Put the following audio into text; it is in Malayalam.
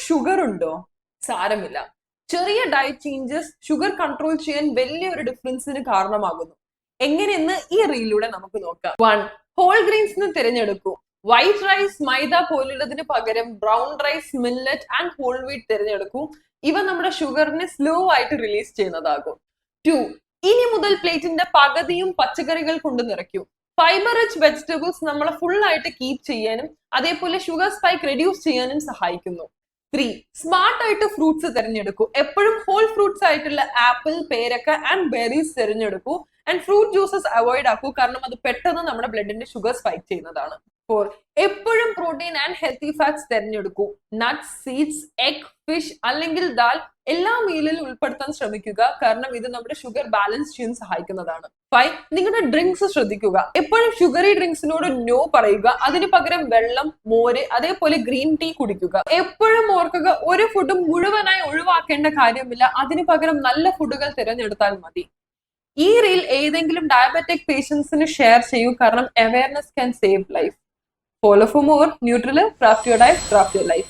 ഷുഗർ ഉണ്ടോ? സാരമില്ല. ചെറിയ ഡയറ്റ് ചേഞ്ചസ് ഷുഗർ കൺട്രോൾ ചെയ്യാൻ വലിയൊരു ഡിഫറൻസിന് കാരണമാകുന്നു. എങ്ങനെയെന്ന് ഈ റീലിലൂടെ നമുക്ക് നോക്കാം. 1. ഹോൾ ഗ്രെയിൻസ് തിരഞ്ഞെടുക്കൂ. വൈറ്റ് റൈസ്, മൈദ പോലുള്ളതിന് പകരം brown rice, millet and whole wheat തിരഞ്ഞെടുക്കൂ. ഇവ നമ്മുടെ ഷുഗറിനെ സ്ലോ ആയിട്ട് റിലീസ് ചെയ്യുന്നതാകും. 2. ഇനി മുതൽ പ്ലേറ്റിന്റെ പകുതിയും പച്ചക്കറികൾ കൊണ്ട് നിറയ്ക്കൂ. ഫൈബർ റിച്ച് വെജിറ്റബിൾസ് നമ്മളെ ഫുൾ ആയിട്ട് കീപ് ചെയ്യാനും അതേപോലെ ഷുഗർ സ്പൈക്ക് റെഡ്യൂസ് ചെയ്യാനും സഹായിക്കുന്നു. 3. സ്മാർട്ട് ആയിട്ട് ഫ്രൂട്ട്സ് തിരഞ്ഞെടുക്കൂ. എപ്പോഴും ഹോൾ ഫ്രൂട്ട്സ് ആയിട്ടുള്ള ആപ്പിൾ, പേരക്ക ആൻഡ് ബെറീസ് തിരഞ്ഞെടുക്കൂ. ആൻഡ് ഫ്രൂട്ട് ജ്യൂസസ് അവോയ്ഡ് ആക്കൂ, കാരണം അത് പെട്ടെന്ന് നമ്മുടെ ബ്ലഡിന്റെ ഷുഗർ സ്പൈക്ക് ചെയ്യുന്നതാണ്. 4. എപ്പോഴും പ്രോട്ടീൻ ആൻഡ് ഹെൽത്തി ഫാറ്റ്സ് തിരഞ്ഞെടുക്കൂ. നട്ട്സ്, സീഡ്സ്, എഗ്, ഫിഷ് അല്ലെങ്കിൽ ദാൽ എല്ലാ മീലിൽ ഉൾപ്പെടുത്താൻ ശ്രമിക്കുക, കാരണം ഇത് നമ്മുടെ ഷുഗർ ബാലൻസ് ചെയ്യാൻ സഹായിക്കുന്നതാണ്. 5. നിങ്ങളുടെ ഡ്രിങ്ക്സ് ശ്രദ്ധിക്കുക. എപ്പോഴും ഷുഗറി ഡ്രിങ്ക്സിനോട് നോ പറയുക. അതിന് പകരം വെള്ളം, മോര് അതേപോലെ ഗ്രീൻ ടീ കുടിക്കുക. എപ്പോഴും ഓർക്കുക, ഒരു ഫുഡും മുഴുവനായി ഒഴിവാക്കേണ്ട കാര്യമില്ല. അതിന് പകരം നല്ല ഫുഡുകൾ തിരഞ്ഞെടുത്താൽ മതി. ഈ റീൽ ഏതെങ്കിലും ഡയബറ്റിക് പേഷ്യൻസിന് ഷെയർ ചെയ്യൂ, കാരണം awareness can save life. Follow for more. Nutrilev, craft your diet, craft your life.